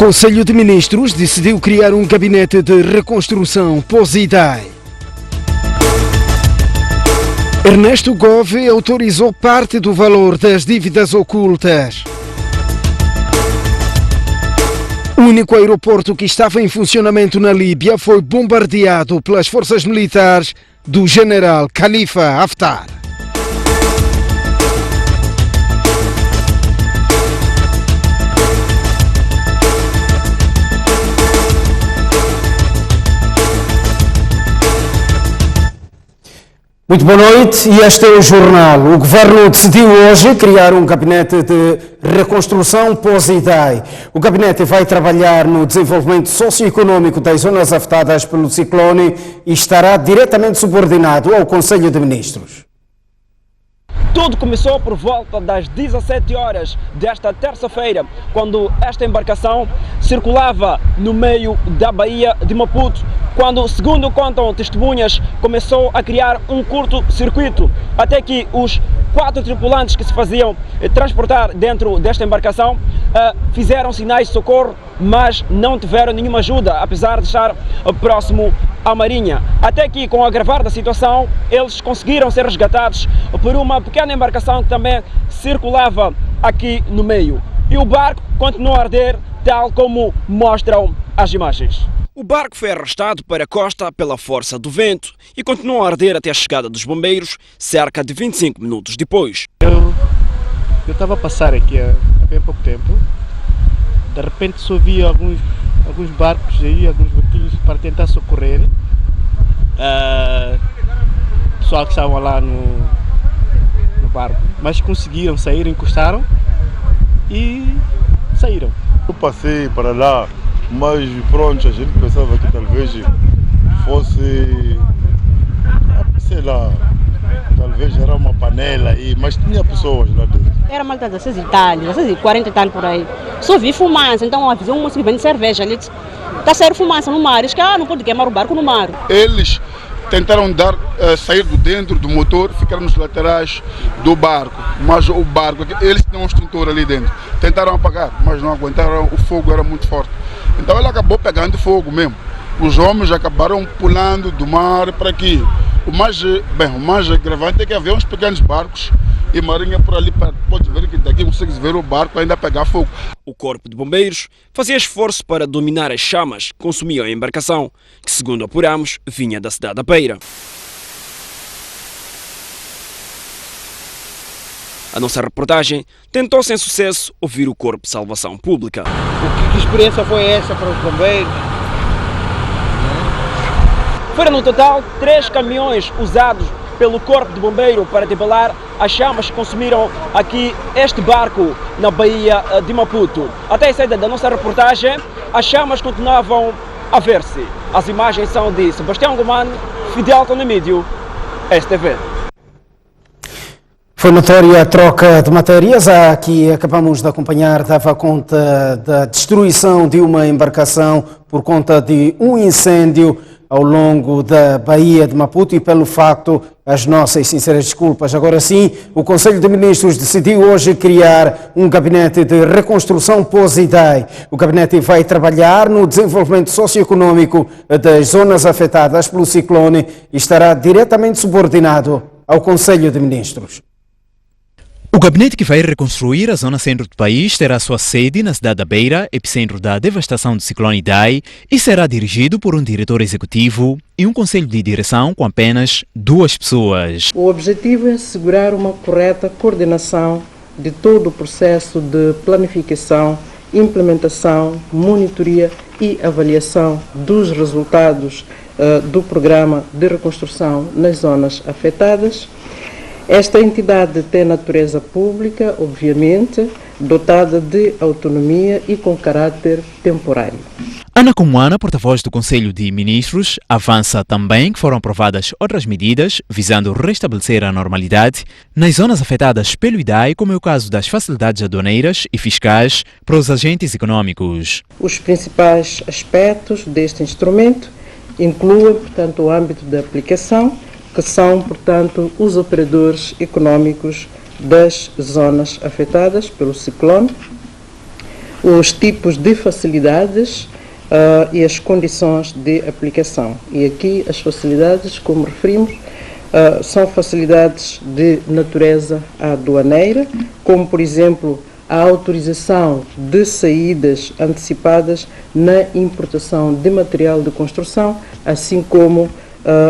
Conselho de Ministros decidiu criar um gabinete de reconstrução pós-Idai. Ernesto Gove autorizou parte do valor das dívidas ocultas. O único aeroporto que estava em funcionamento na Líbia foi bombardeado pelas forças militares do general Khalifa Haftar. Muito boa noite e este é o jornal. O Governo decidiu hoje criar um gabinete de reconstrução pós-Idai. O gabinete vai trabalhar no desenvolvimento socioeconômico das zonas afetadas pelo ciclone e estará diretamente subordinado ao Conselho de Ministros. Tudo começou por volta das 17 horas desta terça-feira, quando esta embarcação circulava no meio da Baía de Maputo, quando, segundo contam testemunhas, começou a criar um curto-circuito, até que os 4 tripulantes que se faziam transportar dentro desta embarcação fizeram sinais de socorro, mas não tiveram nenhuma ajuda, apesar de estar próximo à marinha. Até que, com o agravar da situação, eles conseguiram ser resgatados por uma pequena embarcação que também circulava aqui no meio. E o barco continuou a arder, tal como mostram as imagens. O barco foi arrastado para a costa pela força do vento e continuou a arder até a chegada dos bombeiros, cerca de 25 minutos depois. Eu estava a passar aqui há bem pouco tempo. De repente só vi alguns barcos aí, alguns barquinhos para tentar socorrer pessoal que estavam lá no barco, mas conseguiram sair, encostaram e saíram. Eu passei para lá, mas pronto, a gente pensava que talvez fosse, sei lá, talvez era uma panela aí, mas tinha pessoas lá dentro. Era malta 16 e tal, 16 e 40 e tal por aí. Só vi fumaça, então avisou um moço que vende cerveja ali. Está a sair fumaça no mar, não pode queimar o barco no mar. Eles tentaram sair do dentro do motor, ficaram nos laterais do barco, mas o barco, eles tinham um extintor ali dentro. Tentaram apagar, mas não aguentaram, o fogo era muito forte. Então ele acabou pegando fogo mesmo. Os homens acabaram pulando do mar para aqui. O mais agravante é que havia uns pequenos barcos e marinha por ali, pode ver que daqui consegue ver o barco ainda pegar fogo. O corpo de bombeiros fazia esforço para dominar as chamas que consumiam a embarcação, que, segundo apuramos, vinha da cidade da Beira. A nossa reportagem tentou sem sucesso ouvir o Corpo de Salvação Pública. Que experiência foi essa para os bombeiros? Foram no total 3 caminhões usados pelo Corpo de Bombeiro para debelar as chamas que consumiram aqui este barco na Baía de Maputo. Até a saída da nossa reportagem, as chamas continuavam a ver-se. As imagens são de Sebastião Gomani, Fidel Tonemídio, STV. Foi notória a troca de matérias. A que acabamos de acompanhar dava conta da destruição de uma embarcação por conta de um incêndio ao longo da Baía de Maputo e pelo facto, as nossas sinceras desculpas. Agora sim, o Conselho de Ministros decidiu hoje criar um gabinete de reconstrução pós-Idai. O gabinete vai trabalhar no desenvolvimento socioeconômico das zonas afetadas pelo ciclone e estará diretamente subordinado ao Conselho de Ministros. O gabinete que vai reconstruir a zona centro do país terá sua sede na cidade da Beira, epicentro da devastação do ciclone Idai, e será dirigido por um diretor executivo e um conselho de direção com apenas 2 pessoas. O objetivo é assegurar uma correta coordenação de todo o processo de planificação, implementação, monitoria e avaliação dos resultados do programa de reconstrução nas zonas afetadas. Esta entidade tem natureza pública, obviamente, dotada de autonomia e com caráter temporário. Ana Comuana, porta-voz do Conselho de Ministros, avança também que foram aprovadas outras medidas visando restabelecer a normalidade nas zonas afetadas pelo Idai, como é o caso das facilidades aduaneiras e fiscais para os agentes econômicos. Os principais aspectos deste instrumento incluem, portanto, o âmbito de aplicação, que são, portanto, os operadores econômicos das zonas afetadas pelo ciclone, os tipos de facilidades e as condições de aplicação. E aqui as facilidades, como referimos, são facilidades de natureza aduaneira, como por exemplo a autorização de saídas antecipadas na importação de material de construção, assim como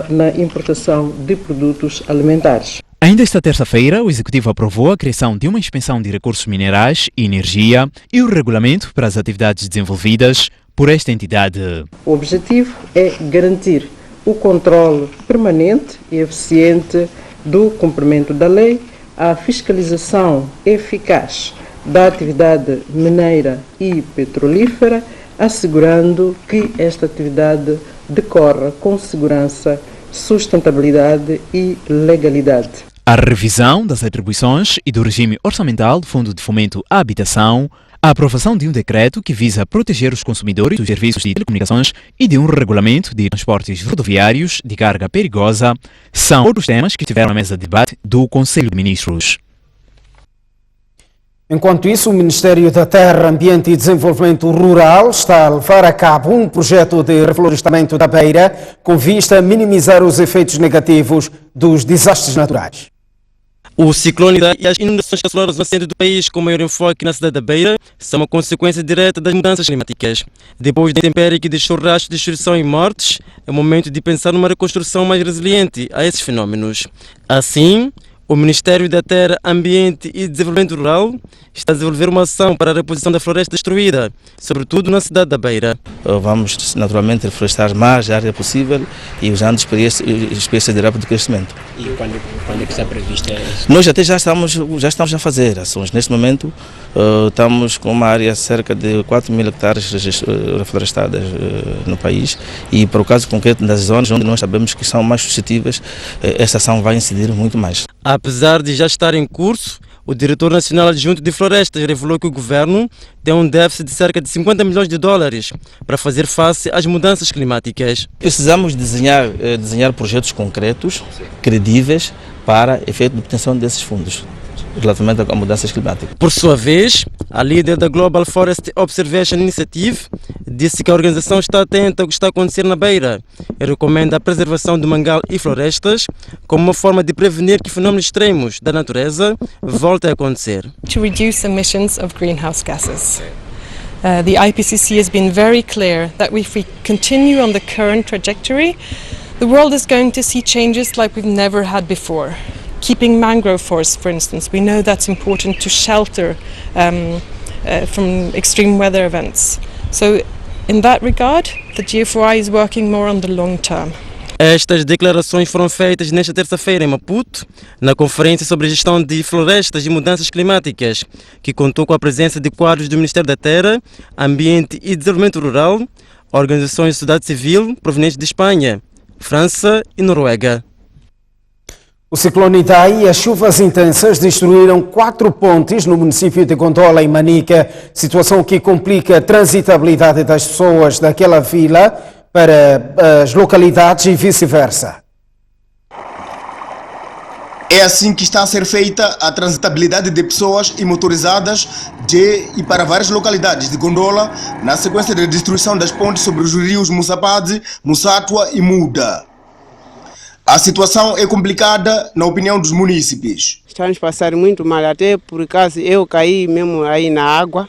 na importação de produtos alimentares. Ainda esta terça-feira, o Executivo aprovou a criação de uma inspeção de recursos minerais e energia e o regulamento para as atividades desenvolvidas por esta entidade. O objetivo é garantir o controle permanente e eficiente do cumprimento da lei, a fiscalização eficaz da atividade mineira e petrolífera, assegurando que esta atividade decorra com segurança, sustentabilidade e legalidade. A revisão das atribuições e do regime orçamental do Fundo de Fomento à Habitação, a aprovação de um decreto que visa proteger os consumidores dos serviços de telecomunicações e de um regulamento de transportes rodoviários de carga perigosa são outros temas que estiveram na mesa de debate do Conselho de Ministros. Enquanto isso, o Ministério da Terra, Ambiente e Desenvolvimento Rural está a levar a cabo um projeto de reflorestamento da Beira com vista a minimizar os efeitos negativos dos desastres naturais. O ciclone e as inundações que assolaram o centro do país, com maior enfoque na cidade da Beira, são uma consequência direta das mudanças climáticas. Depois da intempérie que deixou rastros de destruição e mortes, é o momento de pensar numa reconstrução mais resiliente a esses fenómenos. Assim, o Ministério da Terra, Ambiente e Desenvolvimento Rural está a desenvolver uma ação para a reposição da floresta destruída, sobretudo na cidade da Beira. Vamos naturalmente reflorestar mais a área possível e usando espécies de rápido crescimento. E quando é que está prevista isso? Nós até já estamos a fazer ações. Neste momento estamos com uma área cerca de 4.000 hectares reflorestadas no país e por caso concreto das zonas onde nós sabemos que são mais suscetíveis, esta ação vai incidir muito mais. Apesar de já estar em curso, o diretor nacional adjunto de florestas revelou que o governo tem um déficit de cerca de 50 milhões de dólares para fazer face às mudanças climáticas. Precisamos desenhar projetos concretos, credíveis, para efeito de obtenção desses fundos relativamente a mudanças climáticas. Por sua vez, a líder da Global Forest Observation Initiative disse que a organização está atenta ao que está a acontecer na Beira e recomenda a preservação do mangal e florestas como uma forma de prevenir que fenómenos extremos da natureza voltem a acontecer. To reduce emissions of greenhouse gases. The IPCC has been very clear that if we continue on the current trajectory, the world is going to see changes like we've never had before. Keeping mangrove forests, for instance, we know that's important to shelter from extreme weather events. So, in that regard, the GFOI is working more on the long term. Estas declarações foram feitas nesta terça-feira em Maputo, na Conferência sobre a Gestão de Florestas e Mudanças Climáticas, que contou com a presença de quadros do Ministério da Terra, Ambiente e Desenvolvimento Rural, organizações de sociedade civil provenientes de Espanha, França e Noruega. O ciclone Idai e as chuvas intensas destruíram 4 pontes no município de Gondola e Manica, situação que complica a transitabilidade das pessoas daquela vila para as localidades e vice-versa. É assim que está a ser feita a transitabilidade de pessoas e motorizadas de e para várias localidades de Gondola, na sequência da destruição das pontes sobre os rios Mussapade, Mussátua e Muda. A situação é complicada, na opinião dos munícipes. Estamos passando muito mal, até por acaso eu caí mesmo aí na água,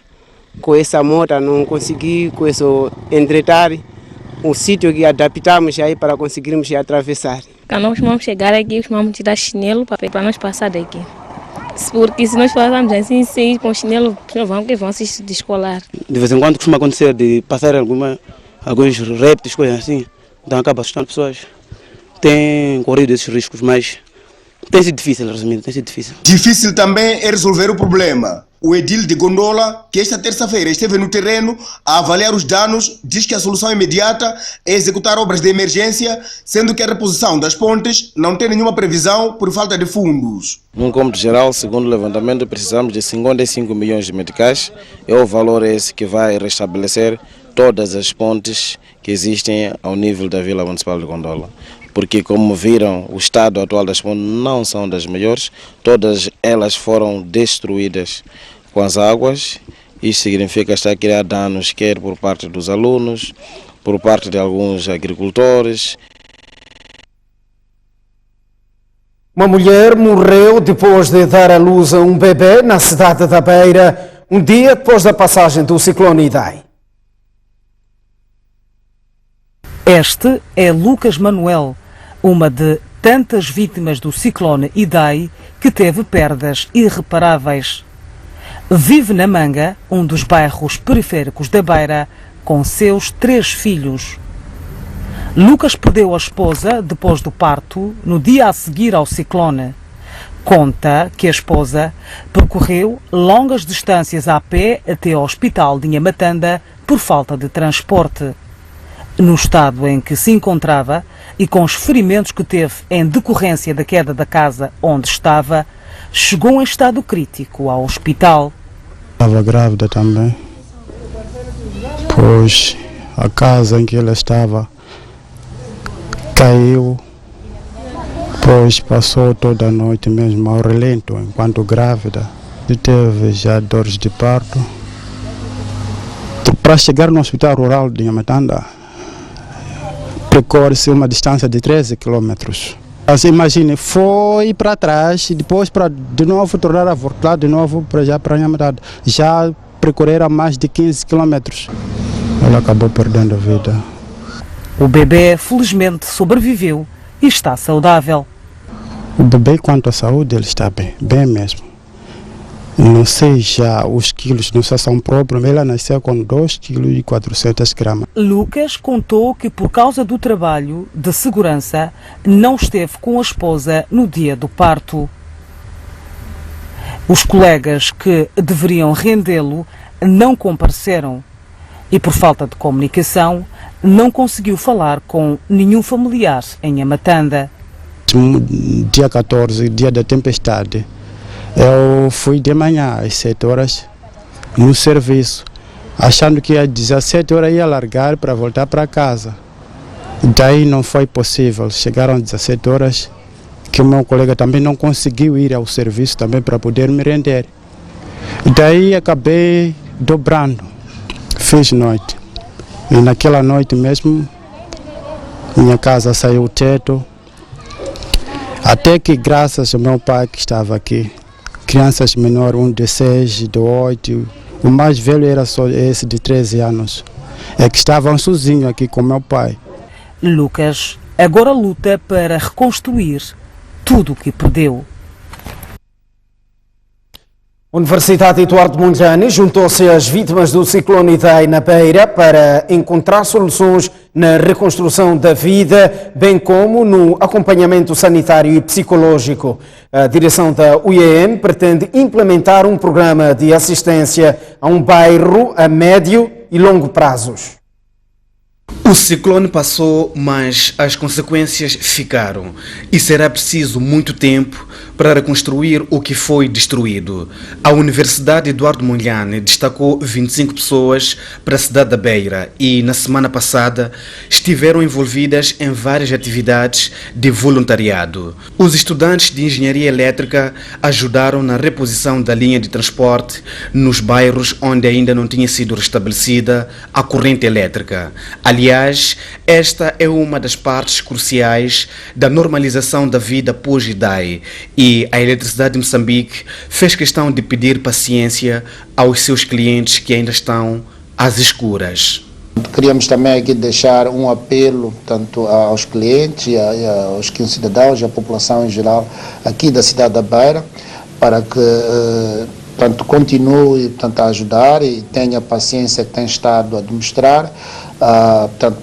com essa moto, não consegui com isso entretar um sítio que adaptamos aí para conseguirmos atravessar. Quando nós vamos chegar aqui, vamos tirar chinelo para nós passar daqui. Porque se nós passarmos assim, sem com chinelo, vão se descolar. De vez em quando costuma acontecer de passar alguns répteis, coisas assim, então acaba assustando pessoas. Tem corrido esses riscos, mas tem sido difícil, resumindo, tem sido difícil. Difícil também é resolver o problema. O edil de Gondola, que esta terça-feira esteve no terreno a avaliar os danos, diz que a solução imediata é executar obras de emergência, sendo que a reposição das pontes não tem nenhuma previsão por falta de fundos. Num cômodo geral, segundo o levantamento, precisamos de 55 milhões de meticais. É o valor esse que vai restabelecer todas as pontes que existem ao nível da Vila Municipal de Gondola. Porque, como viram, o estado atual das pontes não são das melhores, todas elas foram destruídas com as águas Isto significa que está a criar danos quer por parte dos alunos, por parte de alguns agricultores. Uma mulher morreu depois de dar à luz a um bebê na cidade da Beira, um dia depois da passagem do ciclone Idai. Este é Lucas Manuel, uma de tantas vítimas do ciclone Idai que teve perdas irreparáveis. Vive na Manga, um dos bairros periféricos da Beira, com seus 3 filhos. Lucas perdeu a esposa depois do parto, no dia a seguir ao ciclone. Conta que a esposa percorreu longas distâncias a pé até ao hospital de Inhamatanda por falta de transporte. No estado em que se encontrava e com os ferimentos que teve em decorrência da queda da casa onde estava, chegou em estado crítico ao hospital. Estava grávida também, pois a casa em que ela estava caiu, pois passou toda a noite mesmo ao relento enquanto grávida e teve já dores de parto. Para chegar no hospital rural de Inhamatanda, percorre-se uma distância de 13 quilômetros. Assim, imagine, foi para trás e depois para de novo tornar a voltar de novo para Inhamatanda. Já percorreram mais de 15 quilômetros. Ela acabou perdendo a vida. O bebê, felizmente, sobreviveu e está saudável. O bebê, quanto à saúde, ele está bem, bem mesmo. Não sei já os quilos, não sei se são próprios, ela nasceu com 2,4 kg. Lucas contou que por causa do trabalho de segurança não esteve com a esposa no dia do parto. Os colegas que deveriam rendê-lo não compareceram e por falta de comunicação não conseguiu falar com nenhum familiar em Inhamatanda. Dia 14, dia da tempestade, eu fui de manhã às 7 horas no serviço, achando que às 17 horas ia largar para voltar para casa. Daí não foi possível. Chegaram às 17 horas que o meu colega também não conseguiu ir ao serviço também para poder me render. Daí acabei dobrando, fiz noite. E naquela noite mesmo, minha casa saiu o teto, até que graças ao meu pai que estava aqui, crianças menores, um de 6, de 8, o mais velho era só esse de 13 anos, é que estavam sozinhos aqui com meu pai. Lucas agora luta para reconstruir tudo o que perdeu. A Universidade Eduardo Mondlane juntou-se às vítimas do ciclone Idai na Beira para encontrar soluções na reconstrução da vida, bem como no acompanhamento sanitário e psicológico. A direção da UEM pretende implementar um programa de assistência a um bairro a médio e longo prazos. O ciclone passou, mas as consequências ficaram e será preciso muito tempo para reconstruir o que foi destruído. A Universidade Eduardo Mondlane destacou 25 pessoas para a cidade da Beira e, na semana passada, estiveram envolvidas em várias atividades de voluntariado. Os estudantes de engenharia elétrica ajudaram na reposição da linha de transporte nos bairros onde ainda não tinha sido restabelecida a corrente elétrica. Aliás, esta é uma das partes cruciais da normalização da vida pós-Idai e a Eletricidade de Moçambique fez questão de pedir paciência aos seus clientes que ainda estão às escuras. Queríamos também aqui deixar um apelo tanto aos clientes e aos cidadãos e à população em geral aqui da cidade da Beira para que continue a ajudar e tenha a paciência que tem estado a demonstrar,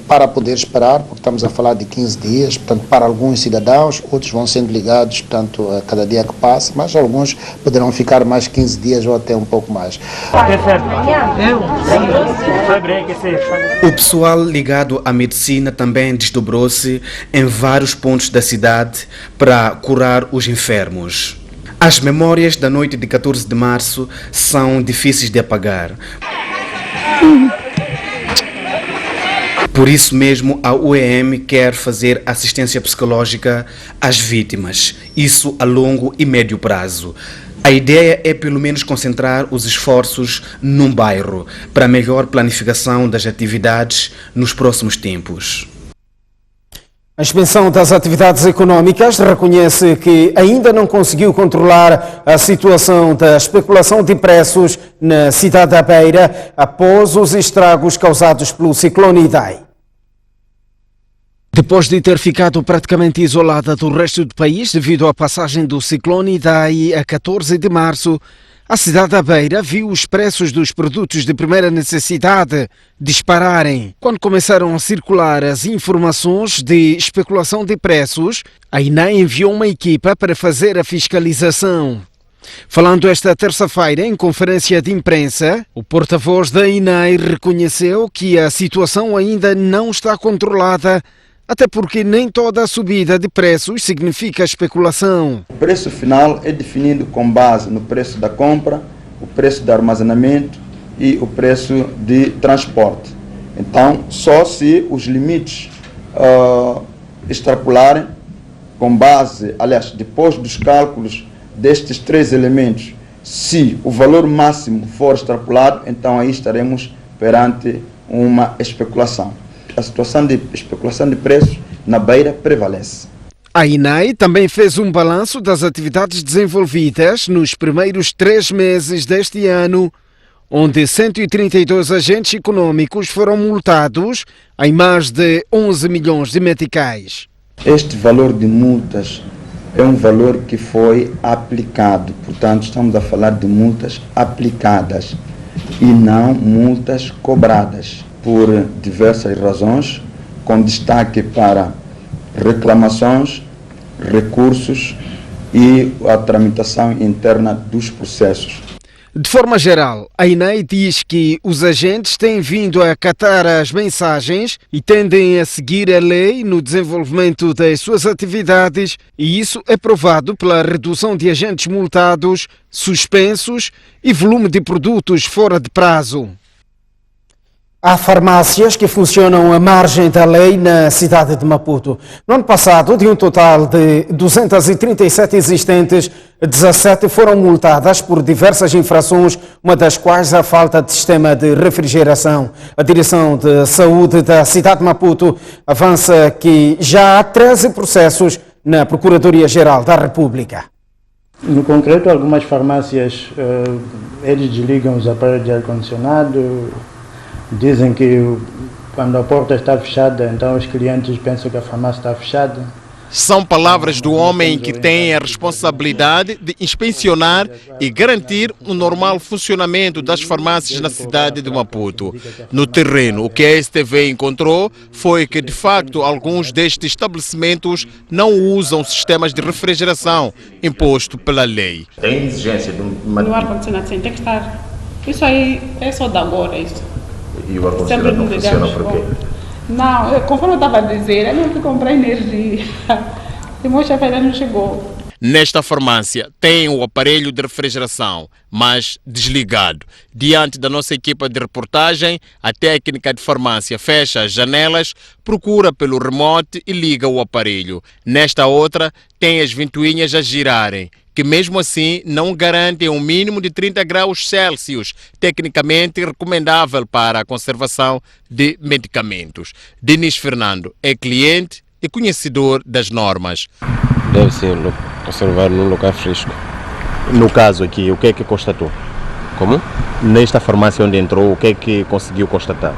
para poder esperar, porque estamos a falar de 15 dias, para alguns cidadãos, outros vão sendo ligados, a cada dia que passa, mas alguns poderão ficar mais 15 dias ou até um pouco mais. O pessoal ligado à medicina também desdobrou-se em vários pontos da cidade para curar os enfermos. As memórias da noite de 14 de março são difíceis de apagar. Por isso mesmo, a UEM quer fazer assistência psicológica às vítimas, isso a longo e médio prazo. A ideia é pelo menos concentrar os esforços num bairro para melhor planificação das atividades nos próximos tempos. A Inspeção das Atividades Econômicas reconhece que ainda não conseguiu controlar a situação da especulação de preços na cidade da Beira após os estragos causados pelo ciclone Idai. Depois de ter ficado praticamente isolada do resto do país devido à passagem do ciclone Idai a 14 de março, a cidade da Beira viu os preços dos produtos de primeira necessidade dispararem. Quando começaram a circular as informações de especulação de preços, a INAI enviou uma equipa para fazer a fiscalização. Falando esta terça-feira em conferência de imprensa, o porta-voz da INAI reconheceu que a situação ainda não está controlada, até porque nem toda a subida de preços significa especulação. O preço final é definido com base no preço da compra, o preço de armazenamento e o preço de transporte. Então, só se os limites extrapolarem com base, aliás, depois dos cálculos destes três elementos, se o valor máximo for extrapolado, então aí estaremos perante uma especulação. A situação de especulação de preços na Beira prevalece. A INAI também fez um balanço das atividades desenvolvidas nos primeiros 3 meses deste ano, onde 132 agentes econômicos foram multados em mais de 11 milhões de meticais. Este valor de multas é um valor que foi aplicado, portanto estamos a falar de multas aplicadas e não multas cobradas, por diversas razões, com destaque para reclamações, recursos e a tramitação interna dos processos. De forma geral, a INAI diz que os agentes têm vindo a acatar as mensagens e tendem a seguir a lei no desenvolvimento das suas atividades, e isso é provado pela redução de agentes multados, suspensos e volume de produtos fora de prazo. Há farmácias que funcionam à margem da lei na cidade de Maputo. No ano passado, de um total de 237 existentes, 17 foram multadas por diversas infrações, uma das quais a falta de sistema de refrigeração. A Direção de Saúde da cidade de Maputo avança que já há 13 processos na Procuradoria-Geral da República. No concreto, algumas farmácias, eles desligam os aparelhos de ar-condicionado. Dizem que quando a porta está fechada, então os clientes pensam que a farmácia está fechada. São palavras do homem que tem a responsabilidade de inspecionar e garantir o normal funcionamento das farmácias na cidade de Maputo. No terreno, o que a STV encontrou foi que, de facto, alguns destes estabelecimentos não usam sistemas de refrigeração imposto pela lei. Tem exigência do ar-condicionado, sim, tem que estar. Isso aí é só de agora, isso. E o ar-condicionado não funciona por quê? Não, conforme eu estava a dizer, eu não fui comprar energia. E meu chefe ainda não chegou. Nesta farmácia tem o aparelho de refrigeração, mas desligado. Diante da nossa equipa de reportagem, a técnica de farmácia fecha as janelas, procura pelo remote e liga o aparelho. Nesta outra, tem as ventoinhas a girarem, que mesmo assim não garantem um mínimo de 30 graus Celsius, tecnicamente recomendável para a conservação de medicamentos. Denis Fernando é cliente e conhecedor das normas. Deve ser conservar num local fresco. No caso aqui, o que é que constatou? Como? Nesta farmácia onde entrou, o que é que conseguiu constatar?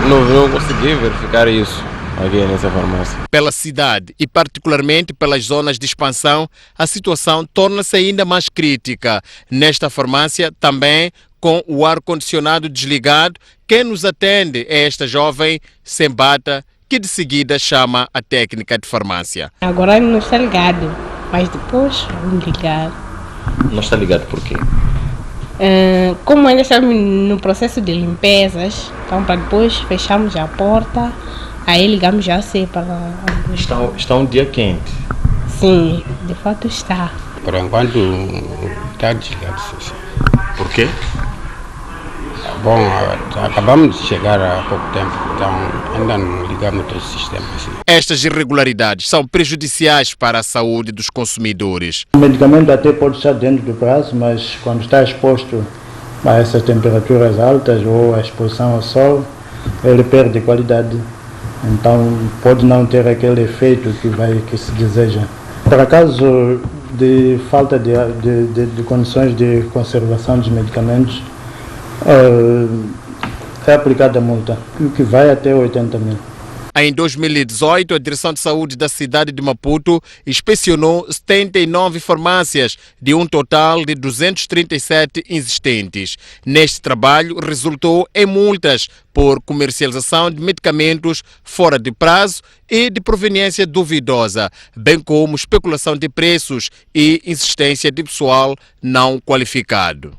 Não consegui verificar isso aqui nessa farmácia. Pela cidade e particularmente pelas zonas de expansão, a situação torna-se ainda mais crítica. Nesta farmácia também com o ar-condicionado desligado, quem nos atende é esta jovem sem bata, que de seguida chama a técnica de farmácia. Agora não está ligado, mas depois vamos ligar. Não está ligado por quê? Como ainda estamos no processo de limpezas, então para depois fecharmos a porta, aí ligamos já para... Está um dia quente? Sim, de fato está. Por enquanto está desligado. Por quê? Bom, acabamos de chegar há pouco tempo, então ainda não ligamos todo o sistema. Assim. Estas irregularidades são prejudiciais para a saúde dos consumidores. O medicamento até pode estar dentro do prazo, mas quando está exposto a essas temperaturas altas ou a exposição ao sol, ele perde qualidade. Então pode não ter aquele efeito que se deseja. Por acaso de falta de condições de conservação dos medicamentos, é aplicada a multa, que vai até 80 mil. Em 2018, a Direção de Saúde da cidade de Maputo inspecionou 79 farmácias, de um total de 237 existentes. Neste trabalho, resultou em multas por comercialização de medicamentos fora de prazo e de proveniência duvidosa, bem como especulação de preços e insistência de pessoal não qualificado.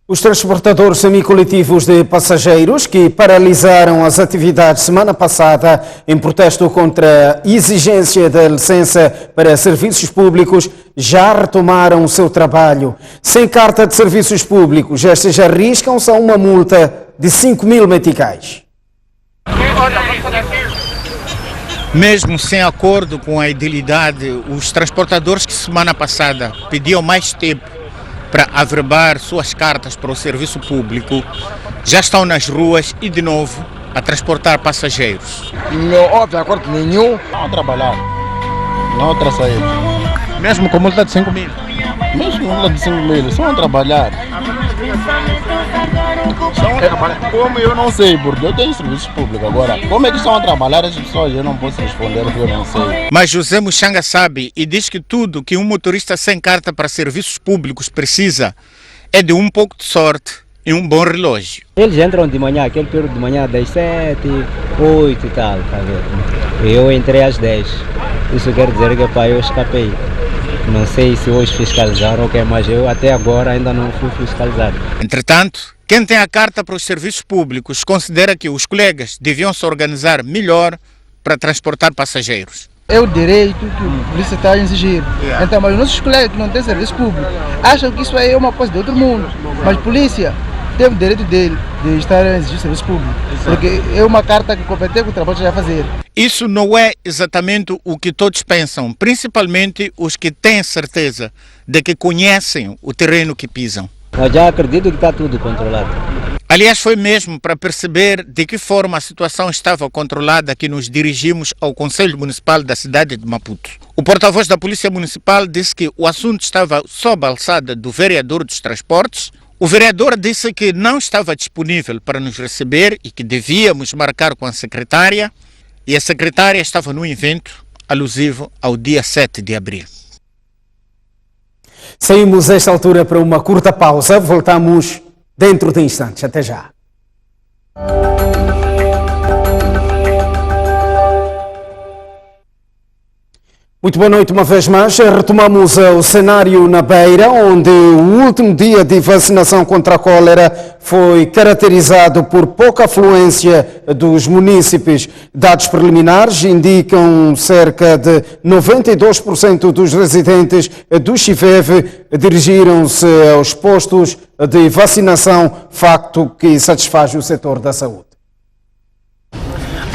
Os transportadores semicoletivos de passageiros que paralisaram as atividades semana passada em protesto contra a exigência da licença para serviços públicos já retomaram o seu trabalho. Sem carta de serviços públicos, estes arriscam-se a uma multa de 5.000 meticais. Mesmo sem acordo com a idilidade, os transportadores que semana passada pediam mais tempo para averbar suas cartas para o serviço público, já estão nas ruas e de novo a transportar passageiros. Não houve acordo nenhum. Vão trabalhar, não outra saída. mesmo com multa de 5 mil. Mesmo com multa de 5 mil, só vão trabalhar. Como eu não sei, porque eu tenho serviço público agora. Como é que estão a trabalhar as pessoas? Eu não posso responder porque eu não sei. Mas José Muxanga sabe e diz que tudo que um motorista sem carta para serviços públicos precisa é de um pouco de sorte e um bom relógio. Eles entram de manhã, aquele período de manhã das 7, 8 e tal, tá vendo? Eu entrei às 10. Isso quer dizer que eu escapei. Não sei se hoje fiscalizaram ou o que, mas eu até agora ainda não fui fiscalizado. Entretanto, quem tem a carta para os serviços públicos considera que os colegas deviam se organizar melhor para transportar passageiros. É o direito que a polícia está a exigir. Então, mas os nossos colegas que não têm serviço público acham que isso aí é uma coisa de outro mundo. Mas a polícia tem o direito de estar a exigir serviço público. Porque é uma carta que compete com o trabalho que já fazer. Isso não é exatamente o que todos pensam, principalmente os que têm certeza de que conhecem o terreno que pisam. Eu já acredito que está tudo controlado. Aliás, foi mesmo para perceber de que forma a situação estava controlada que nos dirigimos ao Conselho Municipal da cidade de Maputo. O porta-voz da Polícia Municipal disse que o assunto estava sob a alçada do vereador dos transportes. O vereador disse que não estava disponível para nos receber e que devíamos marcar com a secretária. E a secretária estava no evento alusivo ao dia 7 de abril. Saímos a esta altura para uma curta pausa. Voltamos dentro de instantes. Até já. Muito boa noite uma vez mais. Retomamos o cenário na Beira, onde o último dia de vacinação contra a cólera foi caracterizado por pouca afluência dos munícipes. Dados preliminares indicam cerca de 92% dos residentes do Chiveve dirigiram-se aos postos de vacinação, facto que satisfaz o setor da saúde.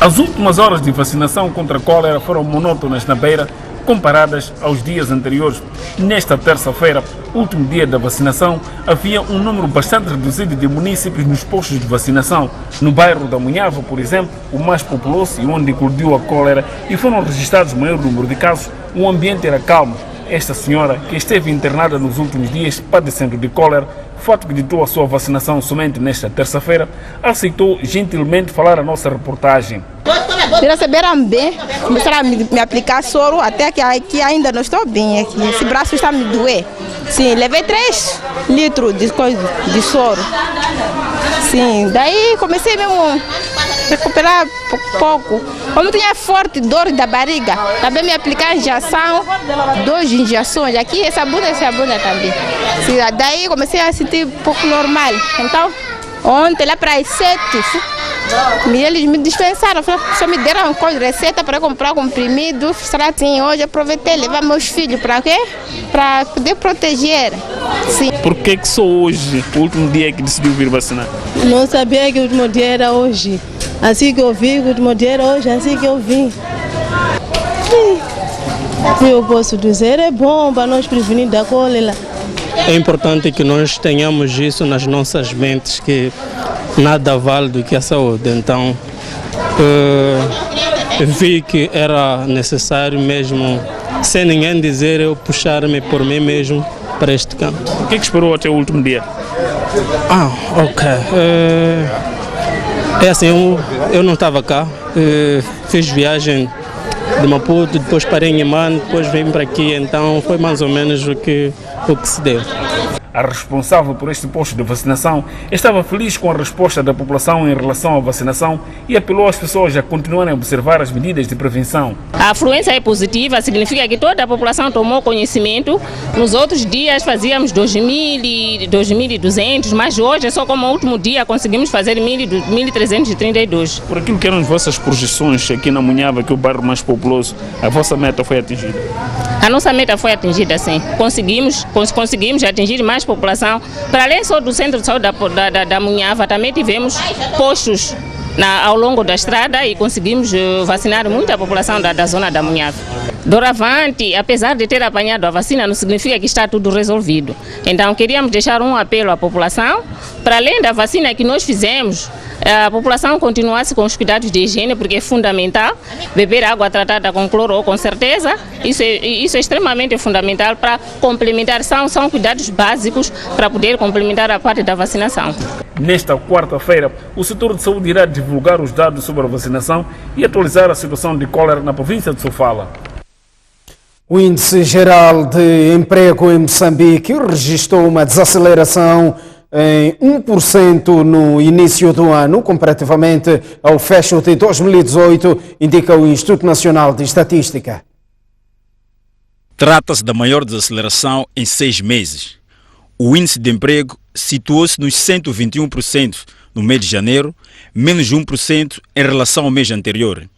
As últimas horas de vacinação contra a cólera foram monótonas na Beira, comparadas aos dias anteriores. Nesta terça-feira, último dia da vacinação, havia um número bastante reduzido de munícipes nos postos de vacinação. No bairro da Munhava, por exemplo, o mais populoso e onde eclodiu a cólera e foram registrados o maior número de casos, o ambiente era calmo. Esta senhora, que esteve internada nos últimos dias padecendo de cólera, fato que ditou a sua vacinação somente nesta terça-feira, aceitou gentilmente falar a nossa reportagem. Me receberam bem, começaram a me aplicar soro, até que aqui ainda não estou bem, aqui. Esse braço está me doer. Sim, levei 3 litros de soro. Sim, daí comecei mesmo a recuperar pouco. Como tinha forte dor da barriga, também me aplicar injeção, 2 injeções, aqui essa bunda também. Sim, daí comecei a sentir um pouco normal. Então, ontem lá para as 7, E eles me dispensaram, só me deram receita para comprar comprimido. Será assim, hoje aproveitei levar meus filhos para quê? Para poder proteger. Sim. Por que só hoje, o último dia que decidiu vir vacinar? Não sabia que o último dia era hoje. Assim que eu vi, o último dia era hoje, assim que eu vim. Eu posso dizer, é bom para nós prevenir da cólera. É importante que nós tenhamos isso nas nossas mentes, que nada vale do que a saúde. Então, vi que era necessário mesmo, sem ninguém dizer, eu puxar-me por mim mesmo para este campo. O que esperou até o último dia? Ok. É assim, eu não estava cá, fiz viagem de Maputo, depois parei em Inhambane, depois vim para aqui, então foi mais ou menos o que se deu. A responsável por este posto de vacinação estava feliz com a resposta da população em relação à vacinação e apelou às pessoas a continuarem a observar as medidas de prevenção. A afluência é positiva, significa que toda a população tomou conhecimento. Nos outros dias fazíamos 2.000 e 2.200, mas hoje, só como último dia, conseguimos fazer 1.332. Por aquilo que eram as vossas projeções aqui na Munhava, que é o bairro mais populoso, a vossa meta foi atingida? A nossa meta foi atingida, sim. Conseguimos atingir mais população. Para além só do centro de saúde da Munhava, também tivemos postos ao longo da estrada e conseguimos vacinar muita população da zona da Munhava. Doravante, apesar de ter apanhado a vacina, não significa que está tudo resolvido. Então, queríamos deixar um apelo à população, para além da vacina que nós fizemos, a população continuasse com os cuidados de higiene, porque é fundamental beber água tratada com cloro, com certeza. Isso é extremamente fundamental para complementar, são cuidados básicos para poder complementar a parte da vacinação. Nesta quarta-feira, o setor de saúde irá divulgar os dados sobre a vacinação e atualizar a situação de cólera na província de Sofala. O Índice Geral de Emprego em Moçambique registrou uma desaceleração em 1% no início do ano, comparativamente ao fecho de 2018, indica o Instituto Nacional de Estatística. Trata-se da maior desaceleração em 6 meses. O índice de emprego situou-se nos 121% no mês de janeiro, menos 1% em relação ao mês anterior.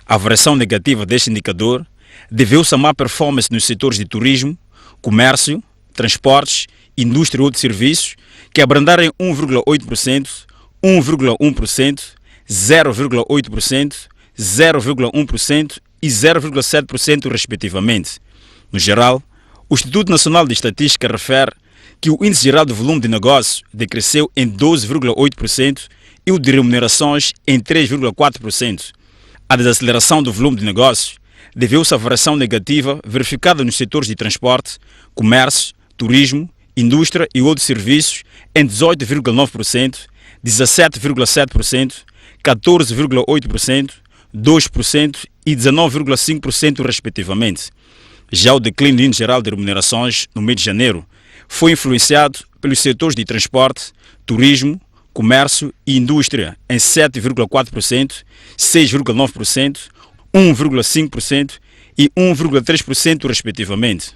A variação negativa deste indicador deveu-se a má performance nos setores de turismo, comércio, transportes, indústria e outros serviços, que abrandaram 1,8%, 1,1%, 0,8%, 0,1% e 0,7% respectivamente. No geral, o Instituto Nacional de Estatística refere que o índice geral de volume de negócios decresceu em 12,8% e o de remunerações em 3,4%. A desaceleração do volume de negócios deveu-se à variação negativa verificada nos setores de transporte, comércio, turismo, indústria e outros serviços em 18,9%, 17,7%, 14,8%, 2% e 19,5% respectivamente. Já o declínio do índice geral de remunerações no mês de janeiro foi influenciado pelos setores de transporte, turismo, comércio e indústria em 7,4%, 6,9%, 1,5% e 1,3% respectivamente.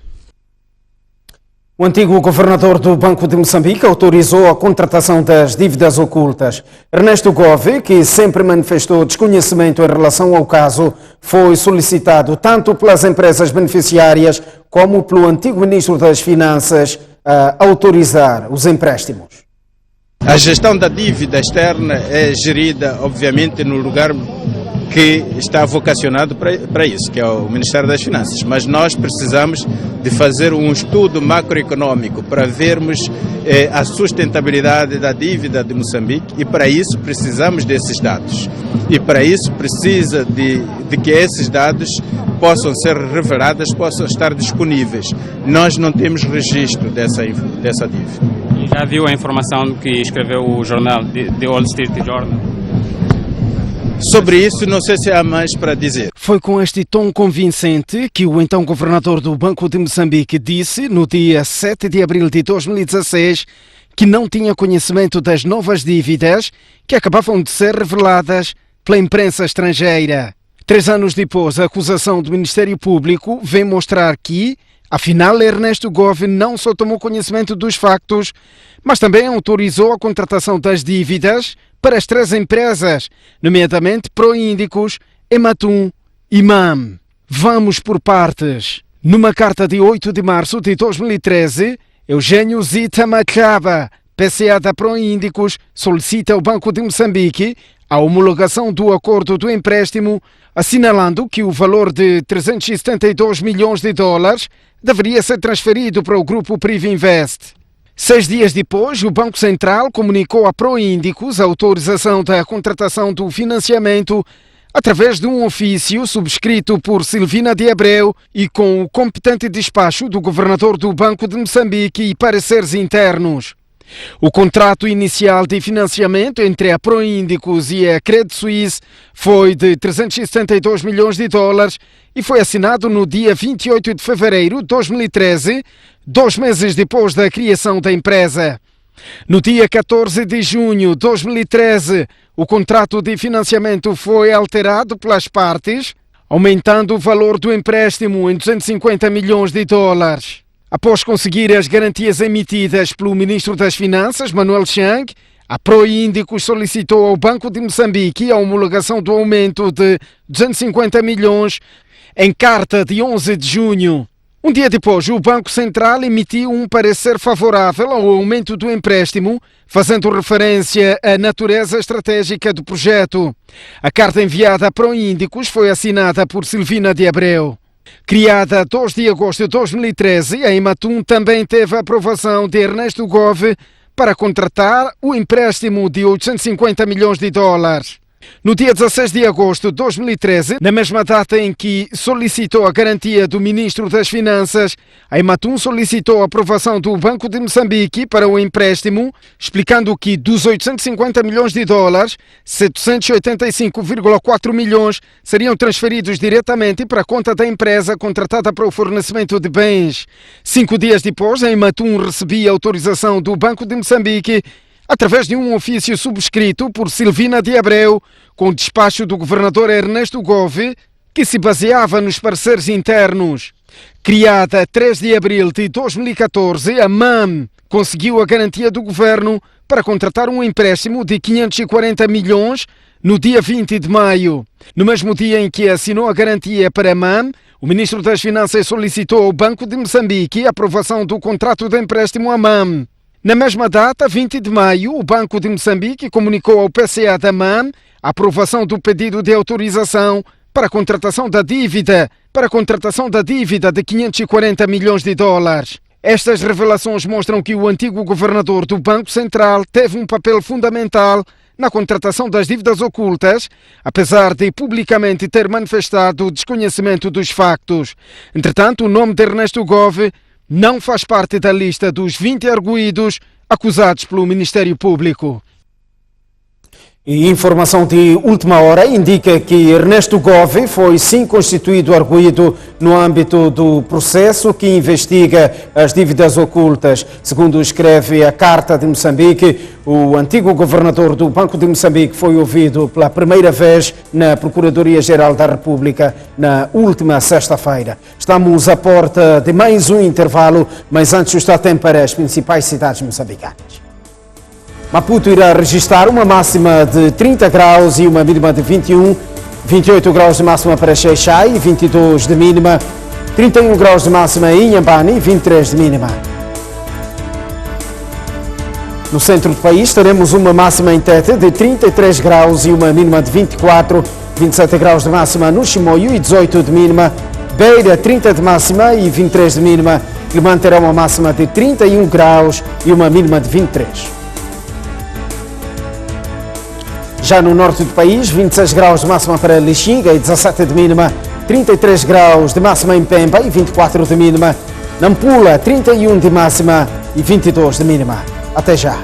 O antigo governador do Banco de Moçambique autorizou a contratação das dívidas ocultas. Ernesto Gove, que sempre manifestou desconhecimento em relação ao caso, foi solicitado tanto pelas empresas beneficiárias como pelo antigo ministro das Finanças a autorizar os empréstimos. A gestão da dívida externa é gerida, obviamente, no lugar que está vocacionado para isso, que é o Ministério das Finanças. Mas nós precisamos de fazer um estudo macroeconômico para vermos a sustentabilidade da dívida de Moçambique e para isso precisamos desses dados. E para isso precisa de que esses dados possam ser revelados, possam estar disponíveis. Nós não temos registro dessa dívida. Já viu a informação que escreveu o jornal The Wall Street Journal? Sobre isso, não sei se há mais para dizer. Foi com este tom convincente que o então governador do Banco de Moçambique disse, no dia 7 de abril de 2016, que não tinha conhecimento das novas dívidas que acabavam de ser reveladas pela imprensa estrangeira. 3 anos depois, a acusação do Ministério Público vem mostrar que Afinal, Ernesto Gove não só tomou conhecimento dos factos, mas também autorizou a contratação das dívidas para as 3 empresas, nomeadamente Proíndicos, Ematum e MAM. Vamos por partes. Numa carta de 8 de março de 2013, Eugênio Zita Machaba, PCA da Proíndicos, solicita ao Banco de Moçambique a homologação do acordo do empréstimo, assinalando que o valor de 372 milhões de dólares deveria ser transferido para o grupo Privinvest. 6 dias depois, o Banco Central comunicou a Proíndicos a autorização da contratação do financiamento através de um ofício subscrito por Silvina de Abreu e com o competente despacho do governador do Banco de Moçambique e pareceres internos. O contrato inicial de financiamento entre a Proíndicos e a Credit Suisse foi de 372 milhões de dólares e foi assinado no dia 28 de fevereiro de 2013, 2 meses depois da criação da empresa. No dia 14 de junho de 2013, o contrato de financiamento foi alterado pelas partes, aumentando o valor do empréstimo em 250 milhões de dólares. Após conseguir as garantias emitidas pelo Ministro das Finanças, Manuel Chang, a Proíndicos solicitou ao Banco de Moçambique a homologação do aumento de 250 milhões em carta de 11 de junho. Um dia depois, o Banco Central emitiu um parecer favorável ao aumento do empréstimo, fazendo referência à natureza estratégica do projeto. A carta enviada a Proíndicos foi assinada por Silvina de Abreu. Criada a 2 de agosto de 2013, a Ematum também teve a aprovação de Ernesto Gove para contratar o empréstimo de 850 milhões de dólares. No dia 16 de agosto de 2013, na mesma data em que solicitou a garantia do Ministro das Finanças, a Ematum solicitou a aprovação do Banco de Moçambique para o empréstimo, explicando que dos 850 milhões de dólares, 785,4 milhões seriam transferidos diretamente para a conta da empresa contratada para o fornecimento de bens. 5 dias depois, a Ematum recebia autorização do Banco de Moçambique através de um ofício subscrito por Silvina de Abreu, com o despacho do governador Ernesto Gove, que se baseava nos pareceres internos. Criada a 3 de abril de 2014, a MAM conseguiu a garantia do governo para contratar um empréstimo de 540 milhões no dia 20 de maio. No mesmo dia em que assinou a garantia para a MAM, o Ministro das Finanças solicitou ao Banco de Moçambique a aprovação do contrato de empréstimo à MAM. Na mesma data, 20 de maio, o Banco de Moçambique comunicou ao PCA da MAM a aprovação do pedido de autorização para a contratação da dívida de 540 milhões de dólares. Estas revelações mostram que o antigo governador do Banco Central teve um papel fundamental na contratação das dívidas ocultas, apesar de publicamente ter manifestado o desconhecimento dos factos. Entretanto, o nome de Ernesto Gove não faz parte da lista dos 20 arguidos acusados pelo Ministério Público. E informação de última hora indica que Ernesto Gove foi sim constituído arguido no âmbito do processo que investiga as dívidas ocultas. Segundo escreve a Carta de Moçambique, o antigo governador do Banco de Moçambique foi ouvido pela primeira vez na Procuradoria-Geral da República na última sexta-feira. Estamos à porta de mais um intervalo, mas antes o está tempo para as principais cidades moçambicanas. Maputo irá registrar uma máxima de 30 graus e uma mínima de 21, 28 graus de máxima para Xai-Xai, 22 de mínima, 31 graus de máxima em Inhambane e 23 de mínima. No centro do país teremos uma máxima em Tete de 33 graus e uma mínima de 24, 27 graus de máxima no Chimoio e 18 de mínima, Beira 30 de máxima e 23 de mínima, Quilimane terá uma máxima de 31 graus e uma mínima de 23. Já no norte do país, 26 graus de máxima para Lixinga e 17 de mínima, 33 graus de máxima em Pemba e 24 de mínima, Nampula 31 de máxima e 22 de mínima. Até já.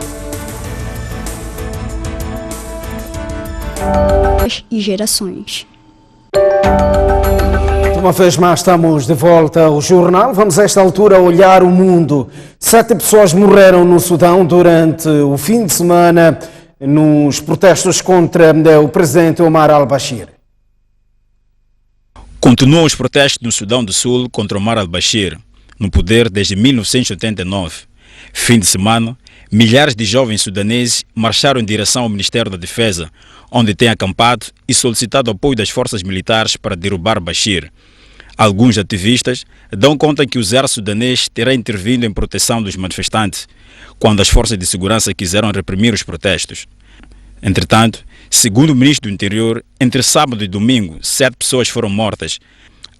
E gerações. Uma vez mais estamos de volta ao jornal. Vamos a esta altura olhar o mundo. 7 pessoas morreram no Sudão durante o fim de semana nos protestos contra o presidente Omar al-Bashir. Continuam os protestos no Sudão do Sul contra Omar al-Bashir. no poder desde 1989. Fim de semana, milhares de jovens sudaneses marcharam em direção ao Ministério da Defesa, onde têm acampado e solicitado apoio das forças militares para derrubar Bashir. Alguns ativistas dão conta que o exército sudanês terá intervindo em proteção dos manifestantes, quando as forças de segurança quiseram reprimir os protestos. Entretanto, segundo o ministro do Interior, entre sábado e domingo, 7 pessoas foram mortas.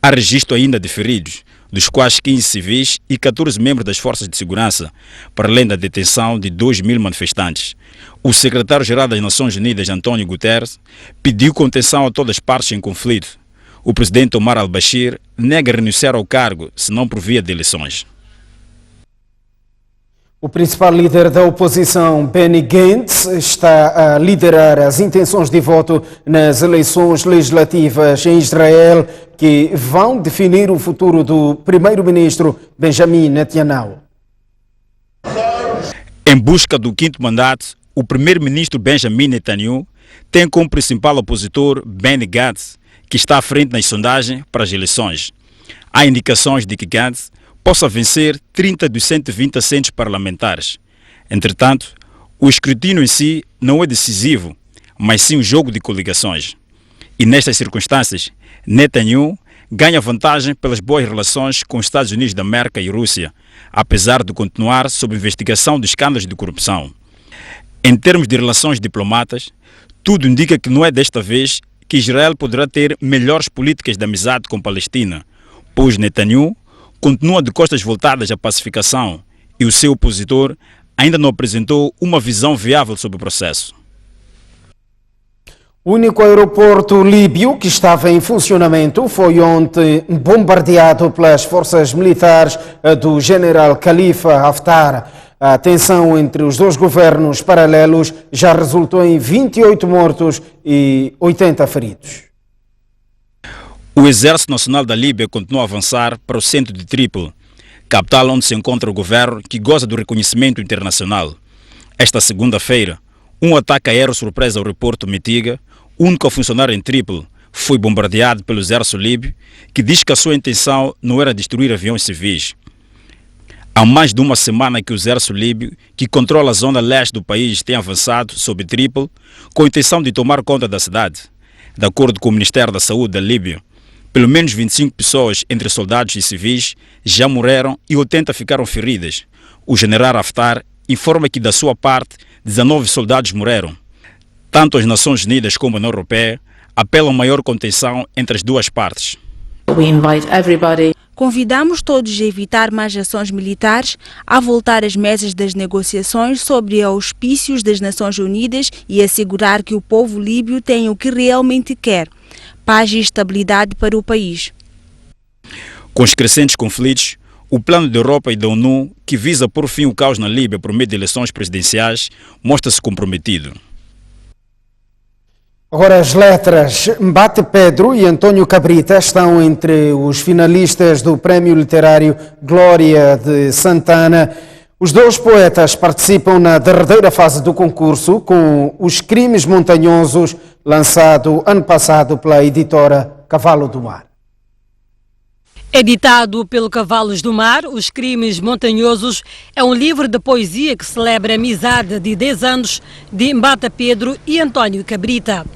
Há registro ainda de feridos, dos quais 15 civis e 14 membros das forças de segurança, para além da detenção de 2.000 manifestantes. O secretário-geral das Nações Unidas, António Guterres, pediu contenção a todas as partes em conflito. O presidente Omar al-Bashir nega renunciar ao cargo, se não por via de eleições. O principal líder da oposição, Benny Gantz, está a liderar as intenções de voto nas eleições legislativas em Israel, que vão definir o futuro do primeiro-ministro Benjamin Netanyahu. Em busca do 5º mandato, o primeiro-ministro Benjamin Netanyahu tem como principal opositor Benny Gantz, que está à frente nas sondagens para as eleições. Há indicações de que Gantz possa vencer 30 dos 120 assentos parlamentares. Entretanto, o escrutínio em si não é decisivo, mas sim um jogo de coligações. E nestas circunstâncias, Netanyahu ganha vantagem pelas boas relações com os Estados Unidos da América e Rússia, apesar de continuar sob investigação de escândalos de corrupção. Em termos de relações diplomatas, tudo indica que não é desta vez que Israel poderá ter melhores políticas de amizade com a Palestina, pois Netanyahu continua de costas voltadas à pacificação e o seu opositor ainda não apresentou uma visão viável sobre o processo. O único aeroporto líbio que estava em funcionamento foi ontem bombardeado pelas forças militares do general Khalifa Haftar. A tensão entre os dois governos paralelos já resultou em 28 mortos e 80 feridos. O Exército Nacional da Líbia continua a avançar para o centro de Trípoli, capital onde se encontra o governo que goza do reconhecimento internacional. Esta segunda-feira, um ataque aéreo surpresa ao aeroporto Mitiga, único a funcionar em Trípoli, foi bombardeado pelo exército líbio, que diz que a sua intenção não era destruir aviões civis. Há mais de uma semana que o exército líbio, que controla a zona leste do país, tem avançado sobre Trípoli com a intenção de tomar conta da cidade. De acordo com o Ministério da Saúde da Líbia, pelo menos 25 pessoas, entre soldados e civis, já morreram e 80 ficaram feridas. O general Haftar informa que, da sua parte, 19 soldados morreram. Tanto as Nações Unidas como a União Europeia apelam a maior contenção entre as duas partes. Convidamos todos a evitar mais ações militares, a voltar às mesas das negociações sob auspícios das Nações Unidas e assegurar que o povo líbio tem o que realmente quer: paz e estabilidade para o país. Com os crescentes conflitos, o plano da Europa e da ONU, que visa pôr fim ao caos na Líbia por meio de eleições presidenciais, mostra-se comprometido. Agora as letras. Mbate Pedro e António Cabrita estão entre os finalistas do Prémio Literário Glória de Santana. Os dois poetas participam na derradeira fase do concurso com Os Crimes Montanhosos, lançado ano passado pela editora Cavalo do Mar. Editado pelo Cavalos do Mar, Os Crimes Montanhosos é um livro de poesia que celebra a amizade de 10 anos de Mbate Pedro e António Cabrita.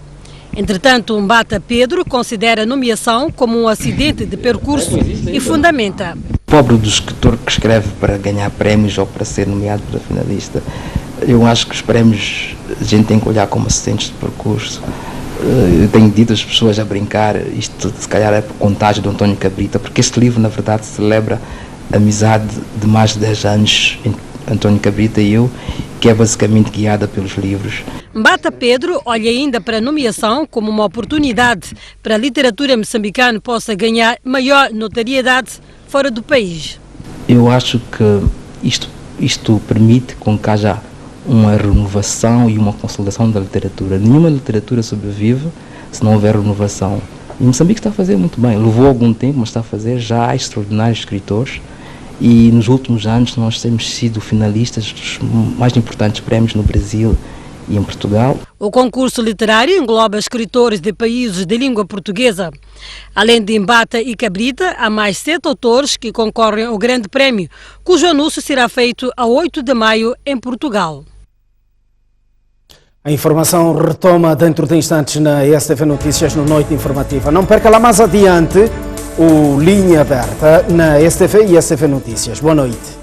Entretanto, Mbate Pedro considera a nomeação como um acidente de percurso e fundamenta. Pobre do escritor que escreve para ganhar prémios ou para ser nomeado para finalista. Eu acho que os prémios a gente tem que olhar como acidentes de percurso. Eu tenho dito às pessoas a brincar, isto se calhar é por contágio do António Cabrita, porque este livro na verdade celebra a amizade de mais de 10 anos entre António Cabrita e eu, que é basicamente guiada pelos livros. Mbate Pedro olha ainda para a nomeação como uma oportunidade para a literatura moçambicana possa ganhar maior notoriedade fora do país. Eu acho que isto permite com que haja uma renovação e uma consolidação da literatura. Nenhuma literatura sobrevive se não houver renovação. E Moçambique está a fazer muito bem. Levou algum tempo, mas está a fazer. Já há extraordinários escritores. E nos últimos anos nós temos sido finalistas dos mais importantes prémios no Brasil e em Portugal. O concurso literário engloba escritores de países de língua portuguesa. Além de Mbata e Cabrita, há mais 7 autores que concorrem ao Grande Prémio, cujo anúncio será feito a 8 de maio em Portugal. A informação retoma dentro de instantes na STV Notícias no Noite Informativa. Não perca lá mais adiante o Linha Aberta na STV e STV Notícias. Boa noite.